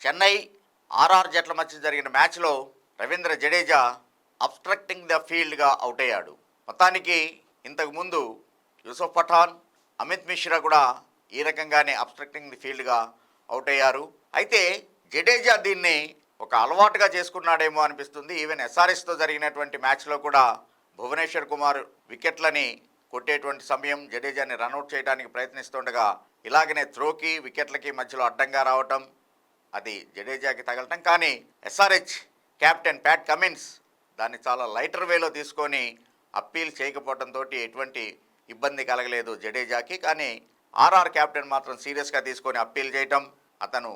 Chennai RR జట్ల మధ్య జరిగిన మ్యాచ్లో రవీంద్ర జడేజా అబ్స్ట్రక్టింగ్ ద ఫీల్డ్గా అవుట్ అయ్యాడు. మొత్తానికి ఇంతకుముందు యూసఫ్ పఠాన్, అమిత్ మిశ్రా కూడా ఈ రకంగానే అబ్స్ట్రక్టింగ్ ది ఫీల్డ్గా అవుట్ అయ్యారు. అయితే జడేజా దీన్ని ఒక అలవాటుగా చేసుకున్నాడేమో అనిపిస్తుంది. ఈవెన్ ఎస్ఆర్ఎస్తో జరిగినటువంటి మ్యాచ్లో కూడా భువనేశ్వర్ కుమార్ వికెట్లని కొట్టేటువంటి సమయం జడేజాని రన్అట్ చేయడానికి ప్రయత్నిస్తుండగా ఇలాగనే త్రోకి వికెట్లకి మధ్యలో అడ్డంగా రావటం, అది జడేజాకి తగలటం. కానీ ఎస్ఆర్హెచ్ కెప్టెన్ ప్యాట్ కమిన్స్ దాన్ని చాలా లైటర్ వేలో తీసుకొని అప్పీల్ చేయకపోవడంతో ఎటువంటి ఇబ్బంది కలగలేదు జడేజాకి. కానీ ఆర్ఆర్ కెప్టెన్ మాత్రం సీరియస్గా తీసుకొని అప్పీల్ చేయటం, అతను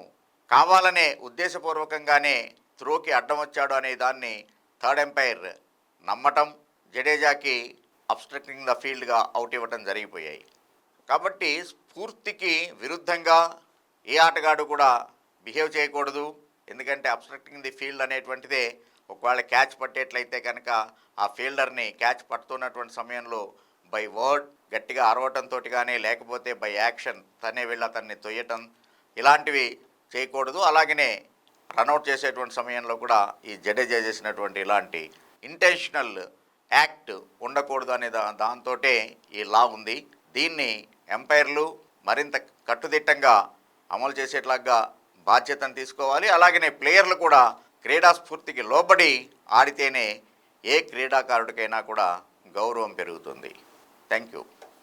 కావాలనే ఉద్దేశపూర్వకంగానే త్రోకి అడ్డం వచ్చాడు అనే దాన్ని థర్డ్ ఎంపైర్ నమ్మటం, జడేజాకి అబ్స్ట్రక్టింగ్ ద ఫీల్డ్గా అవుట్ ఇవ్వటం జరిగిపోయాయి. కాబట్టి స్ఫూర్తికి విరుద్ధంగా ఏ ఆటగాడు కూడా బిహేవ్ చేయకూడదు. ఎందుకంటే అబ్స్ట్రక్టింగ్ ది ఫీల్డ్ అనేటువంటిదే ఒకవేళ క్యాచ్ పట్టేట్లయితే కనుక ఆ ఫీల్డర్ని క్యాచ్ పడుతున్నటువంటి సమయంలో బై వర్డ్ గట్టిగా అరవటంతో కానీ లేకపోతే బై యాక్షన్ తనే వెళ్ళి అతన్ని తొయ్యటం ఇలాంటివి చేయకూడదు. అలాగనే రన్అట్ చేసేటువంటి సమయంలో కూడా ఈ జడేజా చేసినటువంటి ఇలాంటి ఇంటెన్షనల్ యాక్ట్ ఉండకూడదు అనే దాంతో ఈ లా ఉంది. దీన్ని ఎంపైర్లు మరింత కట్టుదిట్టంగా అమలు చేసేట్లాగా బాధ్యతను తీసుకోవాలి. అలాగనే ప్లేయర్లు కూడా క్రీడా స్ఫూర్తికి లోబడి ఆడితేనే ఏ క్రీడాకారుడికైనా కూడా గౌరవం పెరుగుతుంది. Thank you.